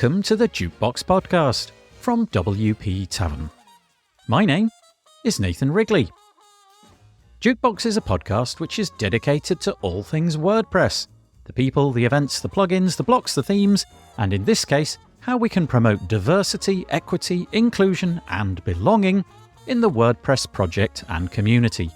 Welcome to the Jukebox Podcast from WP Tavern. My name is Nathan Wrigley. Jukebox is a podcast which is dedicated to all things WordPress. The people, the events, the plugins, the blocks, the themes, and in this case, how we can promote diversity, equity, inclusion, and belonging in the WordPress project and community.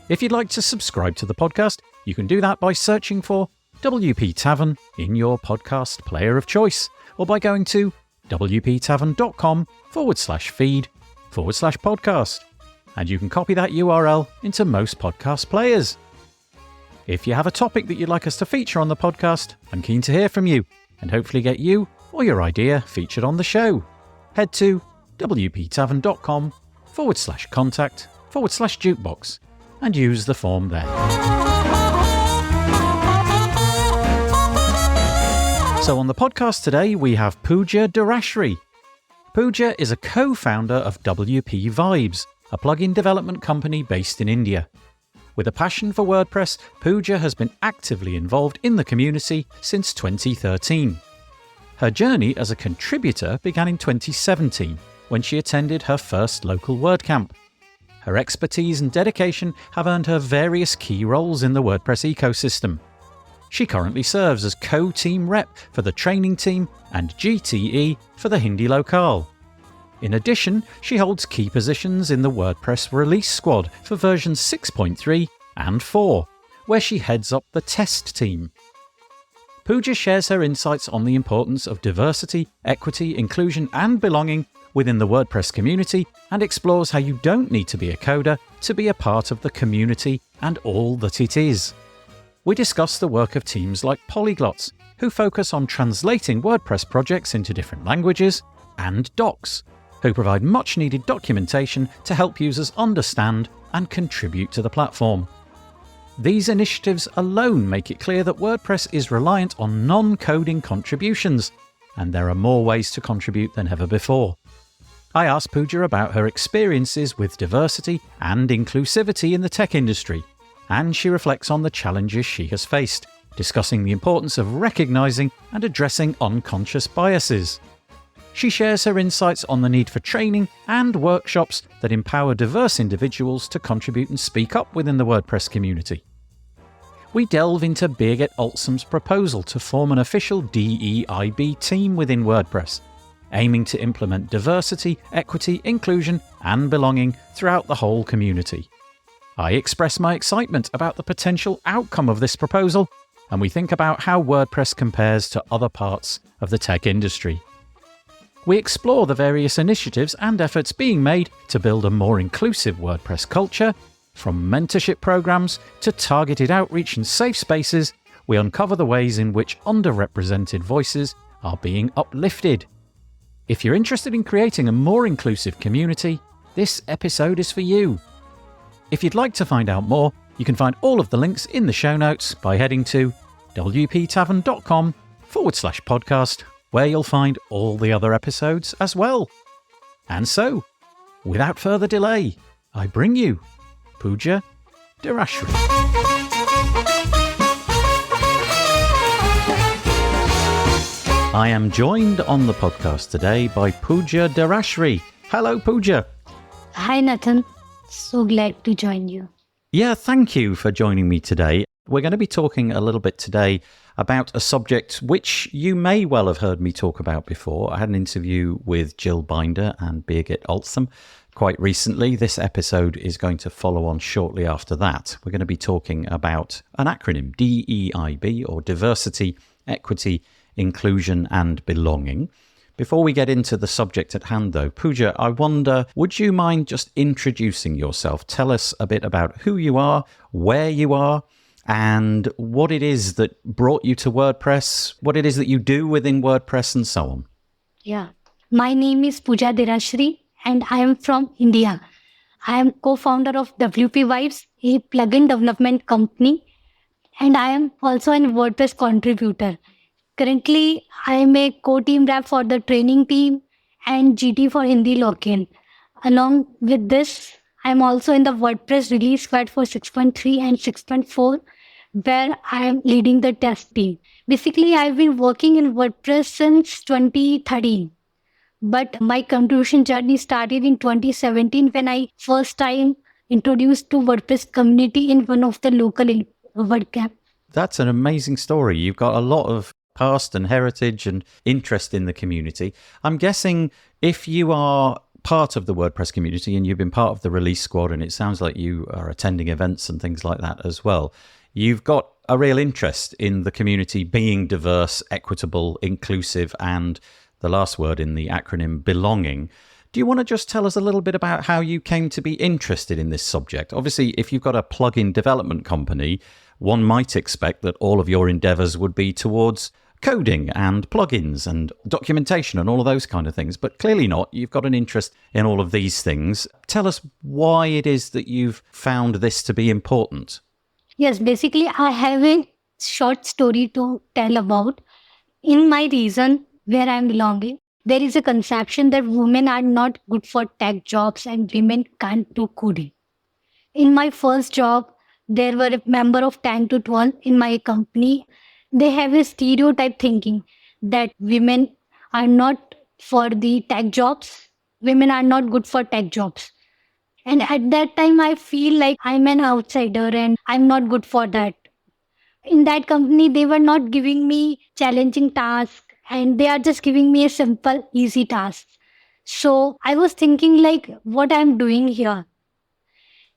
If you'd like to subscribe to the podcast, you can do that by searching for WP Tavern in your podcast player of choice, or by going to wptavern.com/feed/podcast, and you can copy that URL into most podcast players. If you have a topic that you'd like us to feature on the podcast, I'm keen to hear from you and hopefully get you or your idea featured on the show. Head to wptavern.com/contact/jukebox and use the form there. So on the podcast today, we have Pooja Derashri. Pooja is a co-founder of WPVibes, a plugin development company based in India. With a passion for WordPress, Pooja has been actively involved in the community since 2013. Her journey as a contributor began in 2017, when she attended her first local WordCamp. Her expertise and dedication have earned her various key roles in the WordPress ecosystem. She currently serves as co-team rep for the training team and GTE for the Hindi locale. In addition, she holds key positions in the WordPress release squad for versions 6.3 and 4, where she heads up the test team. Pooja shares her insights on the importance of diversity, equity, inclusion, and belonging within the WordPress community, and explores how you don't need to be a coder to be a part of the community and all that it is. We discuss the work of teams like polyglots, who focus on translating WordPress projects into different languages, and docs, who provide much-needed documentation to help users understand and contribute to the platform. These initiatives alone make it clear that WordPress is reliant on non-coding contributions, and there are more ways to contribute than ever before. I asked Pooja about her experiences with diversity and inclusivity in the tech industry, and she reflects on the challenges she has faced, discussing the importance of recognizing and addressing unconscious biases. She shares her insights on the need for training and workshops that empower diverse individuals to contribute and speak up within the WordPress community. We delve into Birgit Olsom's proposal to form an official DEIB team within WordPress, aiming to implement diversity, equity, inclusion, and belonging throughout the whole community. I express my excitement about the potential outcome of this proposal, and we think about how WordPress compares to other parts of the tech industry. We explore the various initiatives and efforts being made to build a more inclusive WordPress culture. From mentorship programs to targeted outreach and safe spaces, we uncover the ways in which underrepresented voices are being uplifted. If you're interested in creating a more inclusive community, this episode is for you. If you'd like to find out more, you can find all of the links in the show notes by heading to wptavern.com/podcast, where you'll find all the other episodes as well. And so, without further delay, I bring you Pooja Derashri. I am joined on the podcast today by Pooja Derashri. Hello, Pooja. Hi, Nathan. So glad to join you. Yeah, thank you for joining me today. We're going to be talking a little bit today about a subject which you may well have heard me talk about before. I had an interview with Jill Binder and Birgit Olsom quite recently. This episode is going to follow on shortly after that. We're going to be talking about an acronym, DEIB, or Diversity, Equity, Inclusion and Belonging. Before we get into the subject at hand, though, Pooja, I wonder, would you mind just introducing yourself? Tell us a bit about who you are, where you are, and what it is that brought you to WordPress, what it is that you do within WordPress, and so on. Yeah. My name is Pooja Derashri, and I am from India. I am co-founder of WPVibes, a plugin development company, and I am also a WordPress contributor. Currently, I am a co-team rep for the training team and GT for Hindi locale. Along with this, I am also in the WordPress release squad for 6.3 and 6.4, where I am leading the test team. Basically, I've been working in WordPress since 2013. But my contribution journey started in 2017 when I first time introduced to WordPress community in one of the local WordCamp. That's an amazing story. You've got a lot of past and heritage and interest in the community. I'm guessing if you are part of the WordPress community and you've been part of the release squad, and it sounds like you are attending events and things like that as well, you've got a real interest in the community being diverse, equitable, inclusive, and the last word in the acronym, belonging. Do you want to just tell us a little bit about how you came to be interested in this subject? Obviously, if you've got a plugin development company, one might expect that all of your endeavors would be towards coding and plugins and documentation and all of those kind of things, but clearly not. You've got an interest in all of these things. Tell us why it is that you've found this to be important. Yes, basically, I have a short story to tell about. In my region where I am belonging, there is a conception that women are not good for tech jobs and women can't do coding. In my first job, there were a member of 10 to 12 in my company. They have a stereotype thinking that women are not for the tech jobs. Women are not good for tech jobs. And at that time, I feel like I'm an outsider and I'm not good for that. In that company, they were not giving me challenging tasks and they are just giving me a simple, easy task. So I was thinking like what I'm doing here.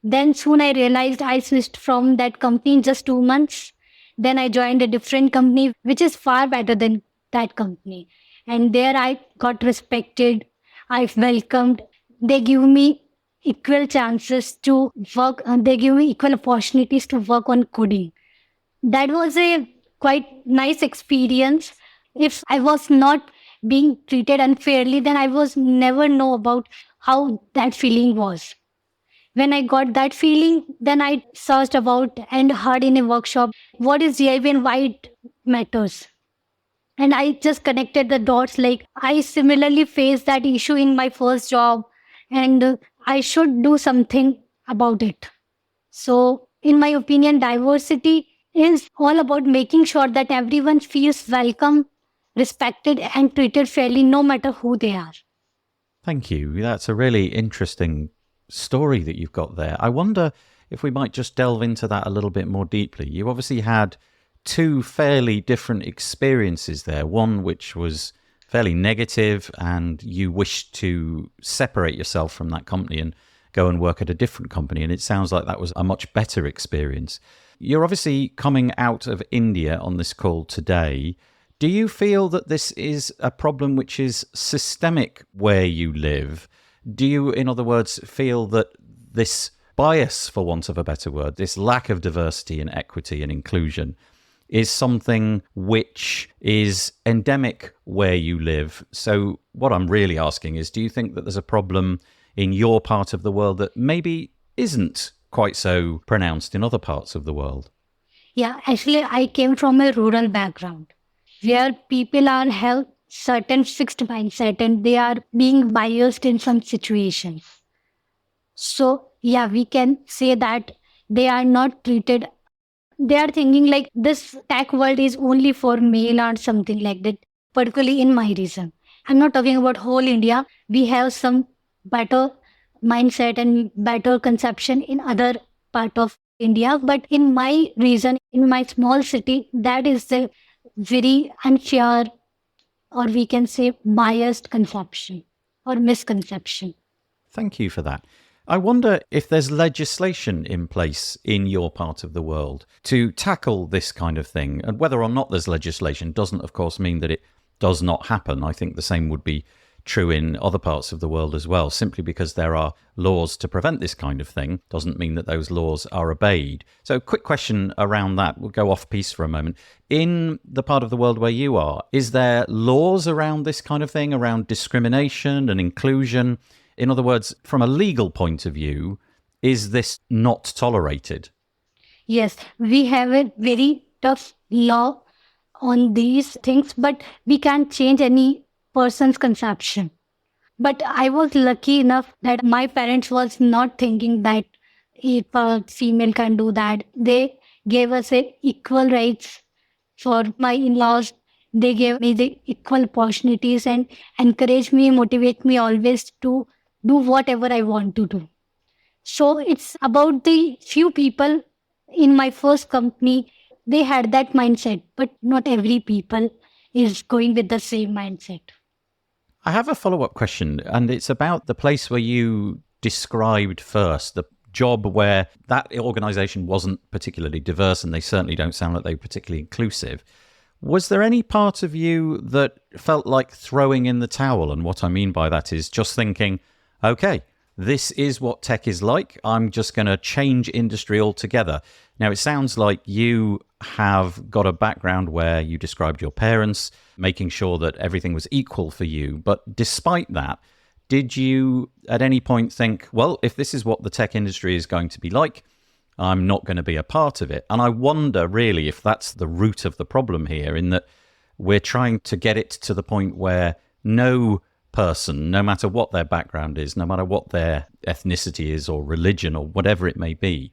Then soon I realized I switched from that company in just 2 months. Then I joined a different company, which is far better than that company. And there I got respected. I welcomed. They give me equal chances to work. They give me equal opportunities to work on coding. That was a quite nice experience. If I was not being treated unfairly, then I was never know about how that feeling was. When I got that feeling, then I searched about and heard in a workshop what is GIB and why it matters. And I just connected the dots like I similarly faced that issue in my first job and I should do something about it. So, in my opinion, diversity is all about making sure that everyone feels welcome, respected, and treated fairly no matter who they are. Thank you. That's a really interesting story that you've got there. I wonder if we might just delve into that a little bit more deeply. You obviously had two fairly different experiences there. One which was fairly negative and you wished to separate yourself from that company and go and work at a different company. And it sounds like that was a much better experience. You're obviously coming out of India on this call today. Do you feel that this is a problem which is systemic where you live? Do you, in other words, feel that this bias, for want of a better word, this lack of diversity and equity and inclusion is something which is endemic where you live? So what I'm really asking is, do you think that there's a problem in your part of the world that maybe isn't quite so pronounced in other parts of the world? Yeah, actually, I came from a rural background where people have certain fixed mindset and they are being biased in some situations. So, yeah, we can say that they are not treated. They are thinking like this tech world is only for male or something like that, particularly in my region. I'm not talking about whole India. We have some better mindset and better conception in other part of India. But in my region, in my small city, that is the very unfair or we can say biased conception or misconception. Thank you for that. I wonder if there's legislation in place in your part of the world to tackle this kind of thing. And whether or not there's legislation doesn't, of course, mean that it does not happen. I think the same would be true in other parts of the world as well. Simply because there are laws to prevent this kind of thing doesn't mean that those laws are obeyed. So quick question around that. We'll go off piece for a moment. In the part of the world where you are, is there laws around this kind of thing, around discrimination and inclusion? In other words, from a legal point of view, is this not tolerated? Yes, we have a very tough law on these things, but we can't change any person's conception. But I was lucky enough that my parents was not thinking that if a female can do that. They gave us a equal rights for my in-laws. They gave me the equal opportunities and encourage me, motivate me always to do whatever I want to do. So it's about the few people in my first company. They had that mindset, but not every people is going with the same mindset. I have a follow-up question, and it's about the place where you described first, the job where that organization wasn't particularly diverse, and they certainly don't sound like they were particularly inclusive. Was there any part of you that felt like throwing in the towel? And what I mean by that is just thinking, okay, this is what tech is like. I'm just going to change industry altogether. Now, it sounds like you have got a background where you described your parents, making sure that everything was equal for you. But despite that, did you at any point think, well, if this is what the tech industry is going to be like, I'm not going to be a part of it? And I wonder really if that's the root of the problem here, in that we're trying to get it to the point where no person, no matter what their background is, no matter what their ethnicity is or religion or whatever it may be,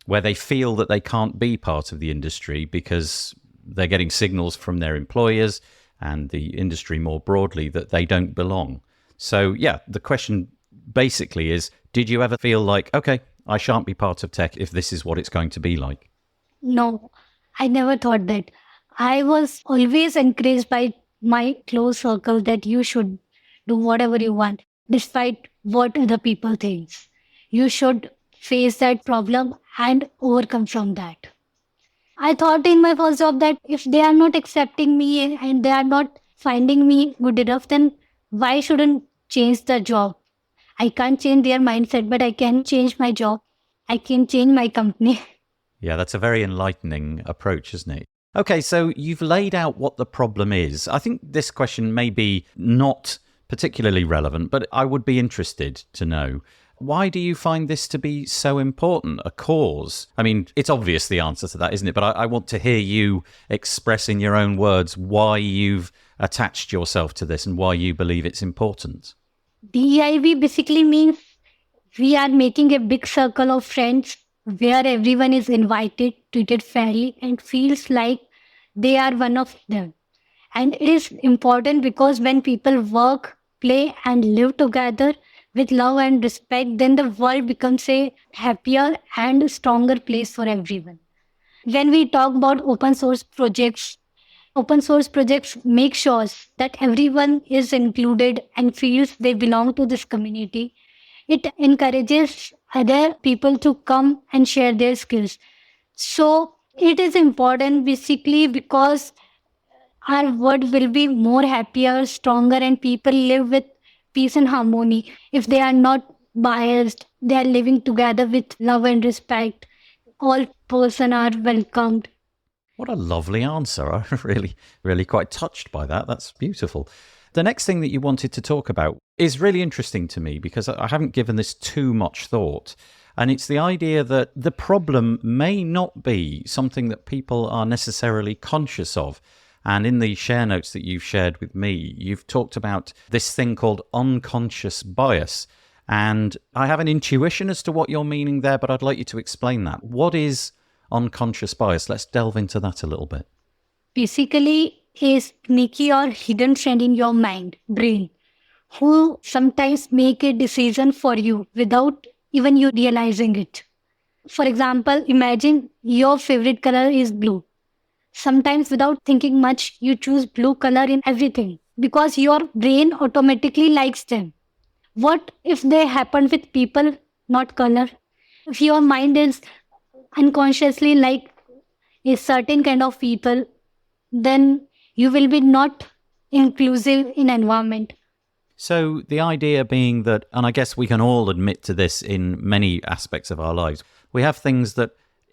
where they feel that they can't be part of the industry because they're getting signals from their employers and the industry more broadly that they don't belong. So yeah, the question basically is, did you ever feel like, okay, I shan't be part of tech if this is what it's going to be like? No, I never thought that. I was always encouraged by my close circle that you should do whatever you want, despite what other people think. You should face that problem and overcome from that. I thought in my first job that if they are not accepting me and they are not finding me good enough, then why shouldn't change the job? I can't change their mindset, but I can change my job. I can change my company. Yeah, that's a very enlightening approach, isn't it? Okay, so you've laid out what the problem is. I think this question may be not particularly relevant, but I would be interested to know, why do you find this to be so important, a cause? I mean, it's obvious the answer to that, isn't it? But I want to hear you express in your own words why you've attached yourself to this and why you believe it's important. DEIB basically means we are making a big circle of friends where everyone is invited, treated fairly, and feels like they are one of them. And it is important because when people work, play, and live together with love and respect, then the world becomes a happier and stronger place for everyone. When we talk about open source projects make sure that everyone is included and feels they belong to this community. It encourages other people to come and share their skills. So it is important basically because our world will be more happier, stronger, and people live with peace and harmony. If they are not biased, they are living together with love and respect. All person are welcomed. What a lovely answer. I'm really quite touched by that. That's beautiful. The next thing that you wanted to talk about is really interesting to me because I haven't given this too much thought. And it's the idea that the problem may not be something that people are necessarily conscious of. And in the share notes that you've shared with me, you've talked about this thing called unconscious bias. And I have an intuition as to what you're meaning there, but I'd like you to explain that. What is unconscious bias? Let's delve into that a little bit. Basically, a sneaky or hidden friend in your brain, who sometimes make a decision for you without even you realizing it. For example, imagine your favorite color is blue. Sometimes without thinking much, you choose blue color in everything because your brain automatically likes them. What if they happen with people, not color? If your mind is unconsciously like a certain kind of people, then you will be not inclusive in environment. So the idea being that, and I guess we can all admit to this in many aspects of our lives, we have things that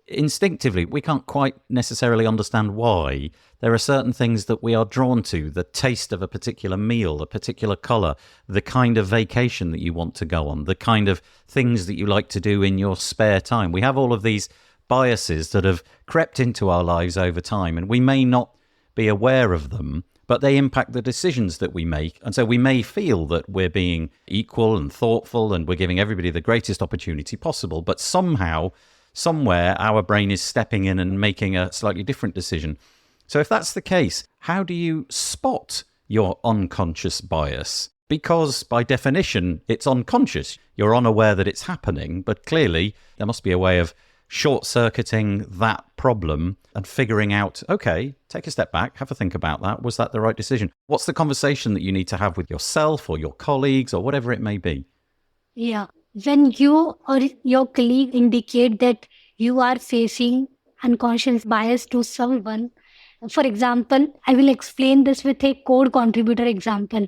instinctively we can't quite necessarily understand why. There are certain things that we are drawn to, the taste of a particular meal, a particular color, the kind of vacation that you want to go on, the kind of things that you like to do in your spare time. We have all of these biases that have crept into our lives over time, and we may not be aware of them, but they impact the decisions that we make. And so we may feel that we're being equal and thoughtful and we're giving everybody the greatest opportunity possible, but somehow somewhere our brain is stepping in and making a slightly different decision. So if that's the case, how do you spot your unconscious bias? Because by definition, it's unconscious. You're unaware that it's happening, but clearly there must be a way of short-circuiting that problem and figuring out, okay, take a step back, have a think about that. Was that the right decision? What's the conversation that you need to have with yourself or your colleagues or whatever it may be? Yeah. When you or your colleague indicate that you are facing unconscious bias to someone, for example, I will explain this with a code contributor example.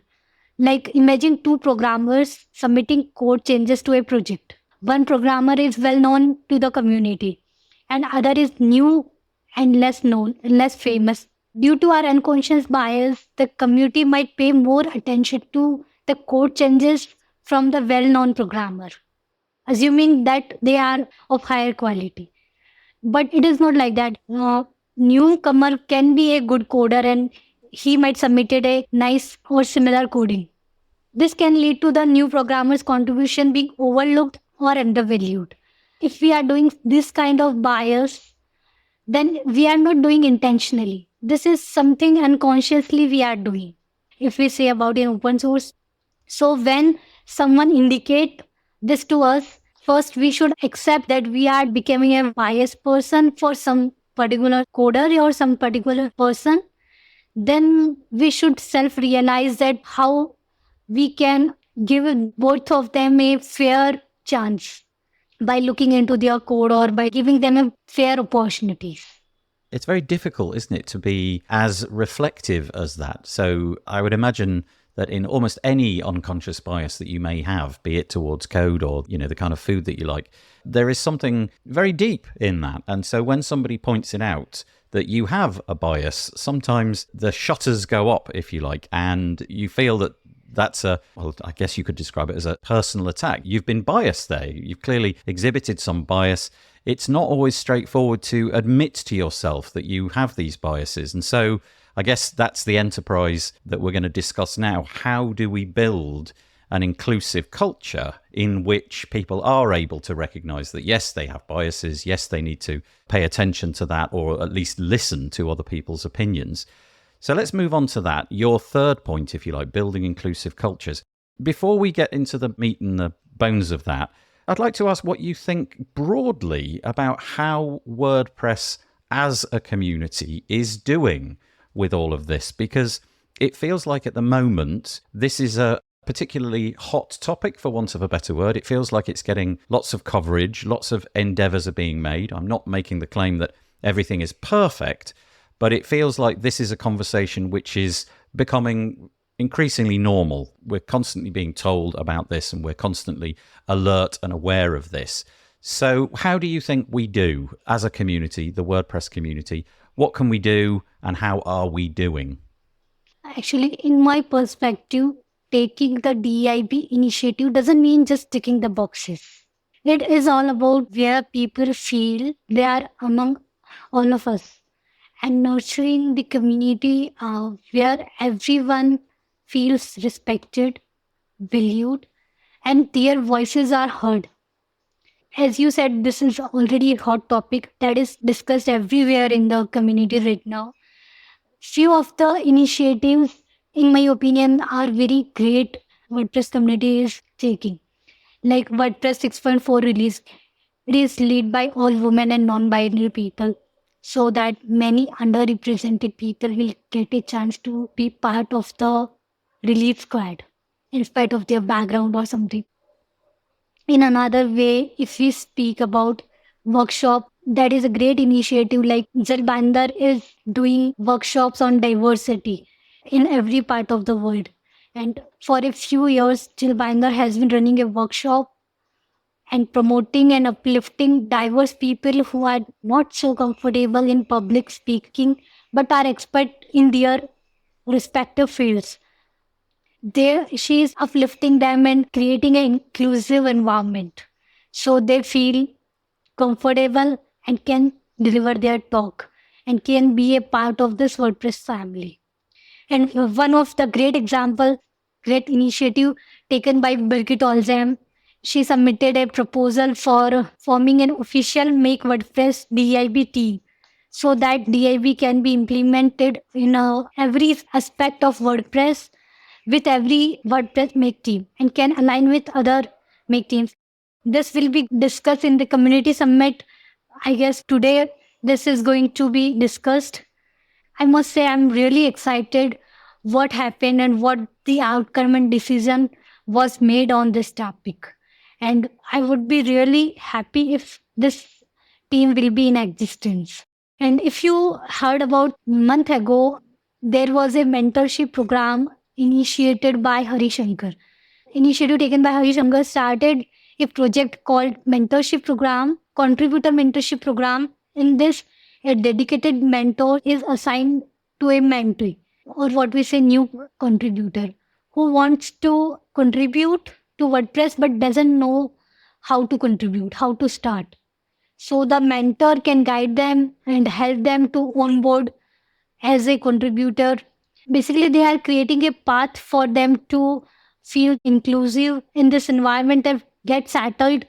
Like imagine two programmers submitting code changes to a project. One programmer is well known to the community and other is new and less known and less famous. Due to our unconscious bias, the community might pay more attention to the code changes from the well-known programmer, assuming that they are of higher quality. But it is not like that. Newcomer can be a good coder and he might submitted a nice or similar coding. This can lead to the new programmer's contribution being overlooked or undervalued. If we are doing this kind of bias, then we are not doing intentionally. This is something unconsciously we are doing. If we say about an open source, so when someone indicate this to us, first we should accept that we are becoming a biased person for some particular coder or some particular person. Then we should self-realize that how we can give both of them a fair chance by looking into their code or by giving them a fair opportunities. It's very difficult, isn't it, to be as reflective as that? So I would imagine that in almost any unconscious bias that you may have, be it towards code or, the kind of food that you like, there is something very deep in that. And so when somebody points it out that you have a bias, sometimes the shutters go up, if you like, and you feel that that's I guess you could describe it as a personal attack. You've been biased there. You've clearly exhibited some bias. It's not always straightforward to admit to yourself that you have these biases. And so I guess that's the enterprise that we're going to discuss now. How do we build an inclusive culture in which people are able to recognize that, yes, they have biases. Yes, they need to pay attention to that or at least listen to other people's opinions. So let's move on to that. Your third point, if you like, building inclusive cultures. Before we get into the meat and the bones of that, I'd like to ask what you think broadly about how WordPress as a community is doing with all of this, because it feels like at the moment, this is a particularly hot topic, for want of a better word. It feels like it's getting lots of coverage, lots of endeavors are being made. I'm not making the claim that everything is perfect, but it feels like this is a conversation which is becoming increasingly normal. We're constantly being told about this and we're constantly alert and aware of this. So how do you think we do as a community, the WordPress community? What can we do and how are we doing? Actually, in my perspective, taking the DIB initiative doesn't mean just ticking the boxes. It is all about where people feel they are among all of us and nurturing the community where everyone feels respected, valued, and their voices are heard. As you said, this is already a hot topic that is discussed everywhere in the community right now. Few of the initiatives, in my opinion, are very great WordPress community is taking. Like WordPress 6.4 release, it is led by all women and non-binary people, so that many underrepresented people will get a chance to be part of the release squad in spite of their background or something. In another way, if we speak about workshop, that is a great initiative. Like Jalbandar is doing workshops on diversity in every part of the world. And for a few years, Jalbandar has been running a workshop and promoting and uplifting diverse people who are not so comfortable in public speaking, but are expert in their respective fields. She is uplifting them and creating an inclusive environment so they feel comfortable and can deliver their talk and can be a part of this WordPress family. And one of the great example, great initiative taken by Birgit Olzam she submitted a proposal for forming an official Make WordPress DIB team so that DIB can be implemented in every aspect of WordPress with every WordPress Make team and can align with other Make teams. This will be discussed in the community summit. I guess today this is going to be discussed. I must say I'm really excited what happened and what the outcome and decision was made on this topic. And I would be really happy if this team will be in existence. And if you heard about month ago, there was a mentorship program initiated by Hari Shankar. Initiative taken by Hari Shankar started a project called Mentorship Program, Contributor Mentorship Program. In this, a dedicated mentor is assigned to a mentee, or what we say new contributor, who wants to contribute to WordPress but doesn't know how to contribute, how to start. So the mentor can guide them and help them to onboard as a contributor. Basically, they are creating a path for them to feel inclusive in this environment and get settled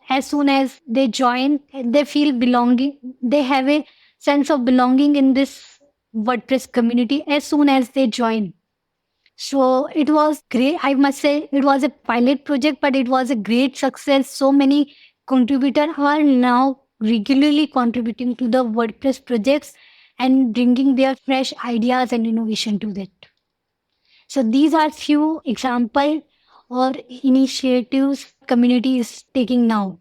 as soon as they join. They feel belonging. They have a sense of belonging in this WordPress community as soon as they join. So it was great. I must say it was a pilot project, but it was a great success. So many contributors are now regularly contributing to the WordPress projects and bringing their fresh ideas and innovation to that. So these are few example or initiatives community is taking now.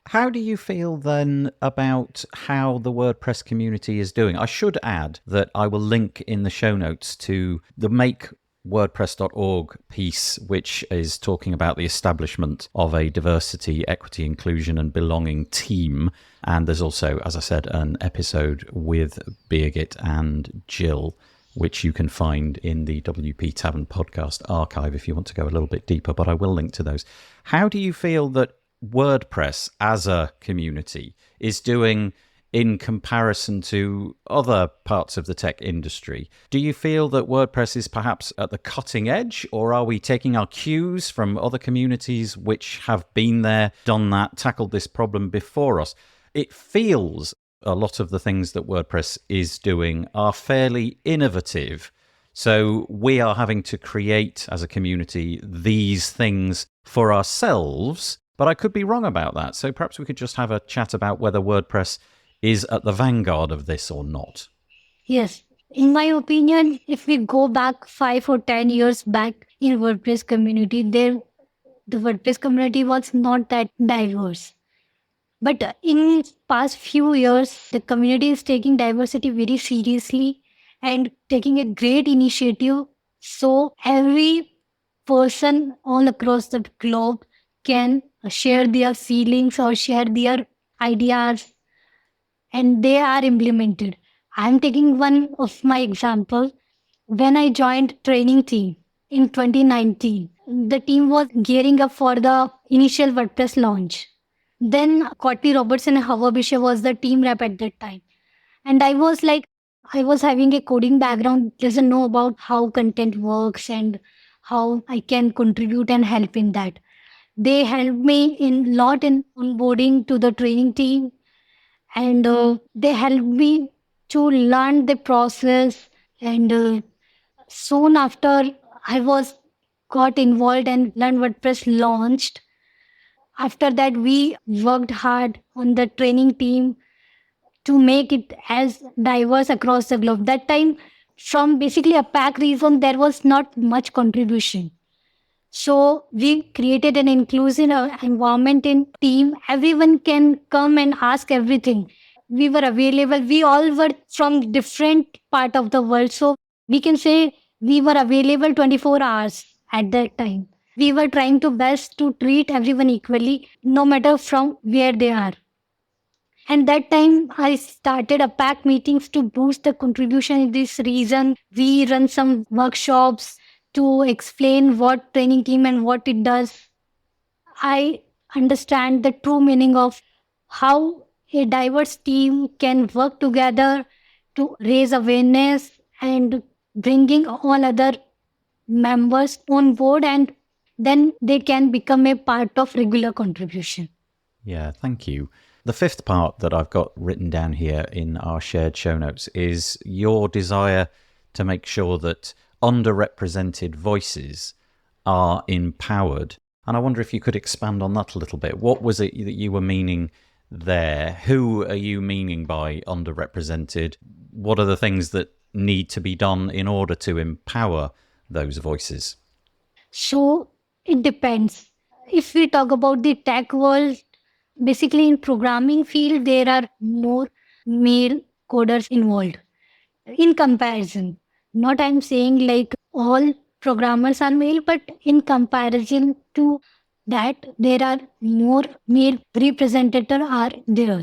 How do you feel then about how the WordPress community is doing? I should add that I will link in the show notes to the Make WordPress.org piece, which is talking about the establishment of a diversity, equity, inclusion, and belonging team. And there's also, as I said, an episode with Birgit and Jill, which you can find in the WP Tavern podcast archive if you want to go a little bit deeper, but I will link to those. How do you feel that WordPress as a community is doing in comparison to other parts of the tech industry? Do you feel that WordPress is perhaps at the cutting edge, or are we taking our cues from other communities which have been there, done that, tackled this problem before us? It feels a lot of the things that WordPress is doing are fairly innovative. So we are having to create as a community these things for ourselves, but I could be wrong about that. So perhaps we could just have a chat about whether WordPress is at the vanguard of this or not. Yes. In my opinion, if we go back 5 or 10 years back in WordPress community, the WordPress community was not that diverse. But in past few years, the community is taking diversity very seriously and taking a great initiative. So every person all across the globe can share their feelings or share their ideas, and they are implemented. I'm taking one of my example. When I joined training team in 2019, the team was gearing up for the initial WordPress launch. Then Courtney Robertson and Hava Bishop was the team rep at that time. And I was like, I was having a coding background, doesn't know about how content works and how I can contribute and help in that. They helped me in lot in onboarding to the training team, and they helped me to learn the process. And soon after I was got involved and learned WordPress launched. After that, we worked hard on the training team to make it as diverse across the globe. That time, from basically a pack reason, there was not much contribution. So we created an inclusive environment in team. Everyone can come and ask everything. We were available. We all were from different part of the world. So we can say we were available 24 hours at that time. We were trying to best to treat everyone equally, no matter from where they are. And that time I started a pack meetings to boost the contribution in this region. We run some workshops to explain what training team and what it does. I understand the true meaning of how a diverse team can work together to raise awareness and bringing all other members on board and then they can become a part of regular contribution. Yeah, thank you. The fifth part that I've got written down here in our shared show notes is your desire to make sure that underrepresented voices are empowered. And I wonder if you could expand on that a little bit. What was it that you were meaning there? Who are you meaning by underrepresented? What are the things that need to be done in order to empower those voices? So it depends. If we talk about the tech world, basically in programming field, there are more male coders involved in comparison. Not I'm saying like all programmers are male, but in comparison to that, there are more male representatives are there.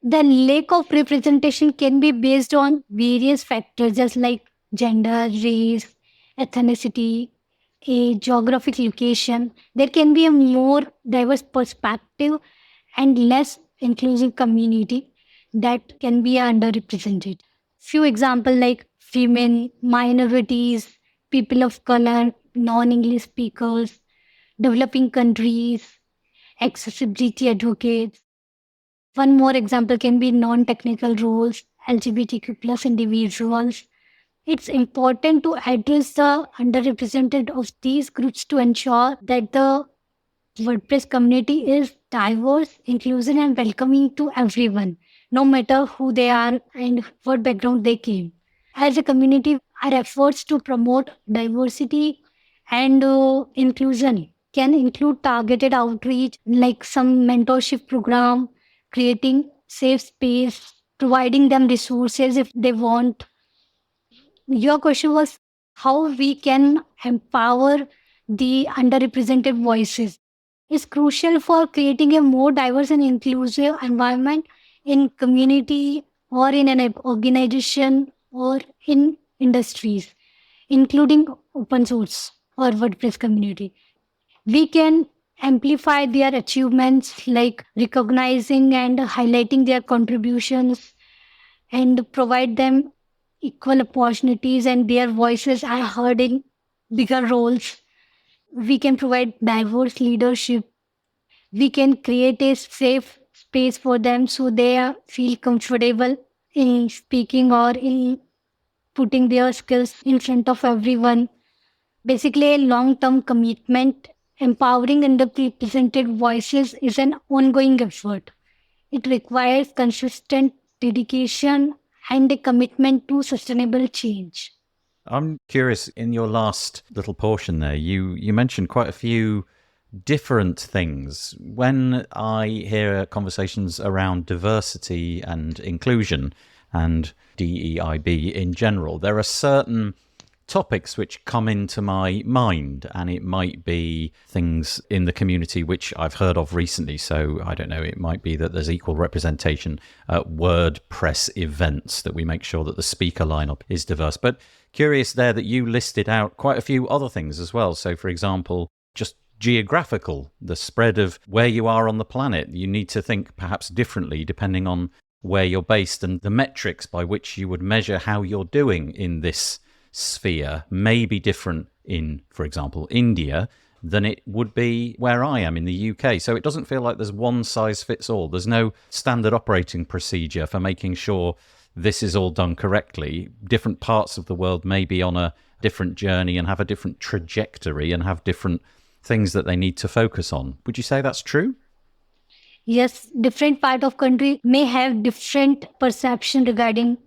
The lack of representation can be based on various factors, just like gender, race, ethnicity, age, geographic location. There can be a more diverse perspective and less inclusive community that can be underrepresented. Few examples like women, minorities, people of color, non-English speakers, developing countries, accessibility advocates. One more example can be non-technical roles, LGBTQ plus individuals. It's important to address the underrepresented of these groups to ensure that the WordPress community is diverse, inclusive, and welcoming to everyone, no matter who they are and what background they came. As a community, our efforts to promote diversity and inclusion can include targeted outreach like some mentorship program, creating safe space, providing them resources if they want. Your question was how we can empower the underrepresented voices. Is crucial for creating a more diverse and inclusive environment in community or in an organization or in industries, including open source or WordPress community. We can amplify their achievements like recognizing and highlighting their contributions and provide them equal opportunities and their voices are heard in bigger roles. We can provide diverse leadership. We can create a safe space for them so they feel comfortable in speaking or in putting their skills in front of everyone. Basically, a long term commitment. Empowering underrepresented voices is an ongoing effort. It requires consistent dedication and a commitment to sustainable change. I'm curious, in your last little portion there, you mentioned quite a few different things. When I hear conversations around diversity and inclusion and DEIB in general, there are certain topics which come into my mind, and it might be things in the community which I've heard of recently. So I don't know, it might be that there's equal representation at WordPress events, that we make sure that the speaker lineup is diverse. But curious there that you listed out quite a few other things as well. So for example, just geographical, the spread of where you are on the planet. You need to think perhaps differently depending on where you're based, and the metrics by which you would measure how you're doing in this sphere may be different in, for example, India than it would be where I am in the UK. So it doesn't feel like there's one size fits all. There's no standard operating procedure for making sure this is all done correctly. Different parts of the world may be on a different journey and have a different trajectory and have different things that they need to focus on. Would you say that's true? Yes, different part of country may have different perception regarding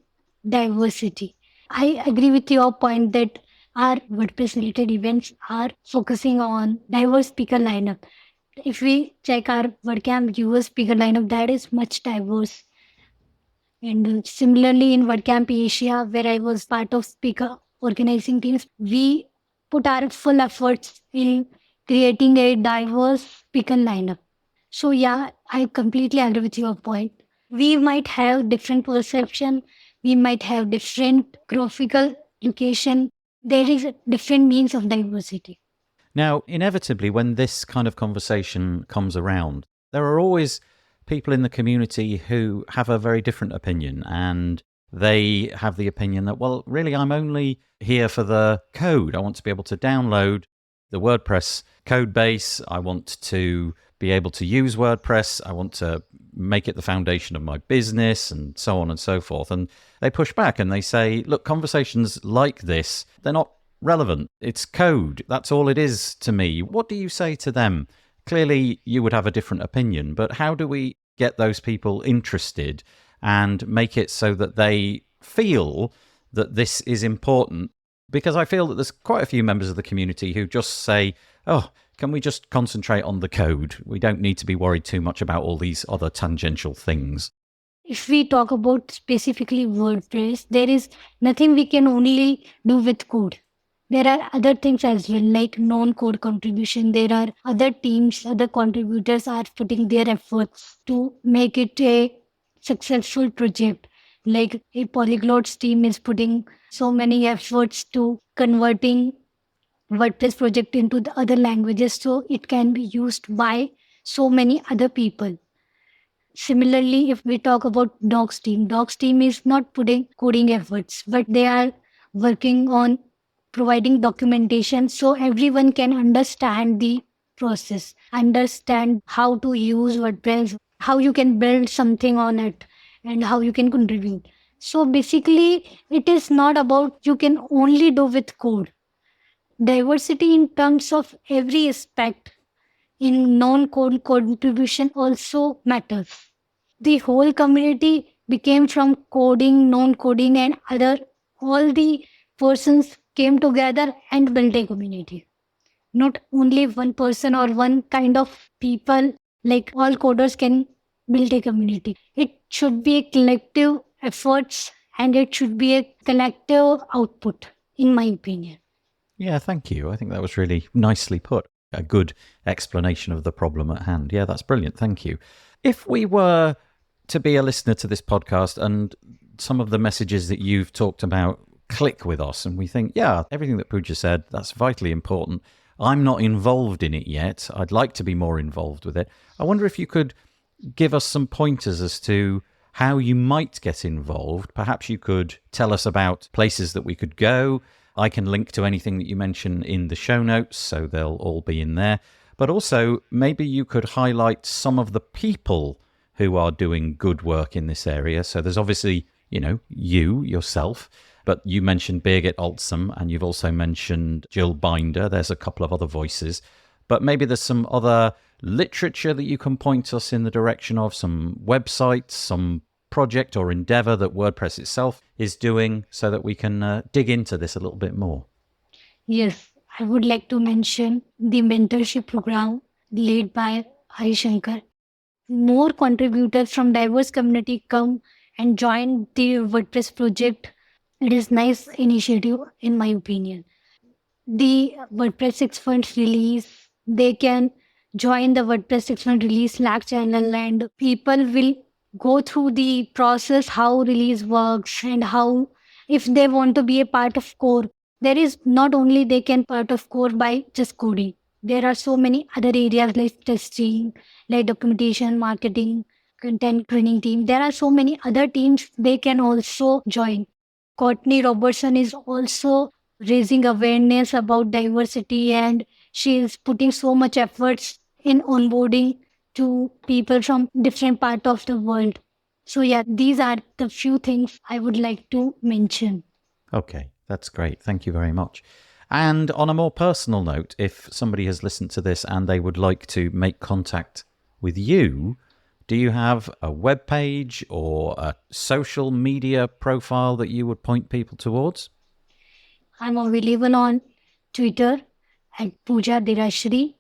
diversity. I agree with your point that our WordPress related events are focusing on diverse speaker lineup. If we check our WordCamp US speaker lineup, that is much diverse. And similarly in WordCamp Asia, where I was part of speaker organizing teams, we put our full efforts in creating a diverse speaker lineup. So yeah, I completely agree with your point. We might have different perception, we might have different graphical location. There is a different means of diversity. Now, inevitably, when this kind of conversation comes around, there are always people in the community who have a very different opinion, and they have the opinion that, well, really, I'm only here for the code. I want to be able to download the WordPress code base. I want to be able to use WordPress. I want to make it the foundation of my business and so on and so forth. And they push back and they say, look, conversations like this, they're not relevant. It's code. That's all it is to me. What do you say to them? Clearly, you would have a different opinion, but how do we get those people interested and make it so that they feel that this is important? Because I feel that there's quite a few members of the community who just say, oh, can we just concentrate on the code? We don't need to be worried too much about all these other tangential things. If we talk about specifically WordPress, there is nothing we can only do with code. There are other things as well, like non-code contribution. There are other teams, other contributors are putting their efforts to make it a successful project. Like a Polyglots team is putting so many efforts to converting WordPress project into the other languages so it can be used by so many other people. Similarly, if we talk about Docs team is not putting coding efforts, but they are working on providing documentation so everyone can understand the process, understand how to use WordPress, how you can build something on it, and how you can contribute. So basically, it is not about you can only do with code. Diversity in terms of every aspect in non-code contribution also matters. The whole community became from coding, non-coding, and other. All the persons came together and built a community. Not only one person or one kind of people, like all coders can build a community. It should be a collective efforts and it should be a collective output, in my opinion. Yeah, thank you. I think that was really nicely put. A good explanation of the problem at hand. Yeah, that's brilliant. Thank you. If we were to be a listener to this podcast and some of the messages that you've talked about click with us and we think, yeah, everything that Pooja said, that's vitally important. I'm not involved in it yet. I'd like to be more involved with it. I wonder if you could give us some pointers as to how you might get involved. Perhaps you could tell us about places that we could go. I can link to anything that you mention in the show notes, so they'll all be in there. But also, maybe you could highlight some of the people who are doing good work in this area. So there's obviously, you yourself, but you mentioned Birgit Altsam, and you've also mentioned Jill Binder. There's a couple of other voices. But maybe there's some other literature that you can point us in the direction of, some websites, some project or endeavor that WordPress itself is doing so that we can dig into this a little bit more. Yes, I would like to mention the mentorship program led by Hari Shankar. More contributors from diverse community come and join the WordPress project. It is nice initiative in my opinion. The WordPress 6.0 release, they can join the WordPress 6.0 release Slack channel and people will go through the process, how release works and how, if they want to be a part of core, there is not only they can part of core by just coding. There are so many other areas like testing, like documentation, marketing, content training team. There are so many other teams they can also join. Courtney Robertson is also raising awareness about diversity and she is putting so much efforts in onboarding to people from different part of the world. So yeah, these are the few things I would like to mention. Okay, that's great. Thank you very much. And on a more personal note, if somebody has listened to this and they would like to make contact with you, do you have a web page or a social media profile that you would point people towards? I'm available on Twitter at Pooja Derashri.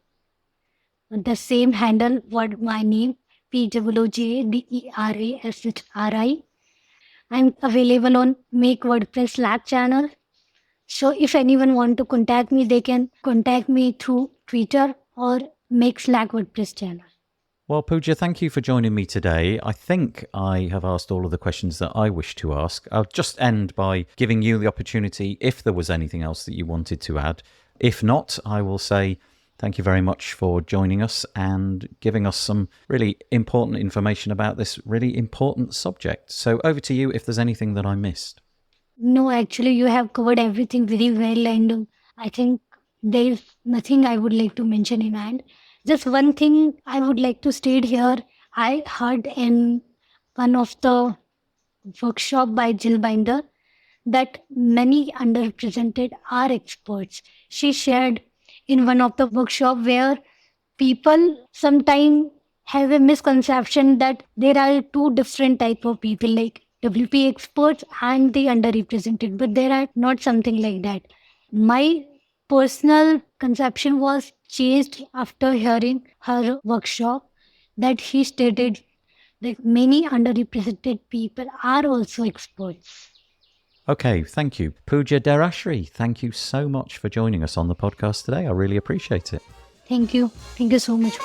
The same handle, what my name, POOJDERASHRI. I'm available on Make WordPress Slack channel. So if anyone want to contact me, they can contact me through Twitter or Make Slack WordPress channel. Well, Pooja, thank you for joining me today. I think I have asked all of the questions that I wish to ask. I'll just end by giving you the opportunity if there was anything else that you wanted to add. If not, I will say thank you very much for joining us and giving us some really important information about this really important subject. So over to you if there's anything that I missed. No, actually, you have covered everything very well, and I think there is nothing I would like to mention in hand. Just one thing I would like to state here. I heard in one of the workshop by Jill Binder that many underrepresented are experts. She shared in one of the workshop where people sometimes have a misconception that there are two different type of people like WP experts and the underrepresented, but there are not something like that. My personal conception was changed after hearing her workshop, that he stated that many underrepresented people are also experts. Okay, thank you. Pooja Derashri, thank you so much for joining us on the podcast today. I really appreciate it. Thank you. Thank you so much.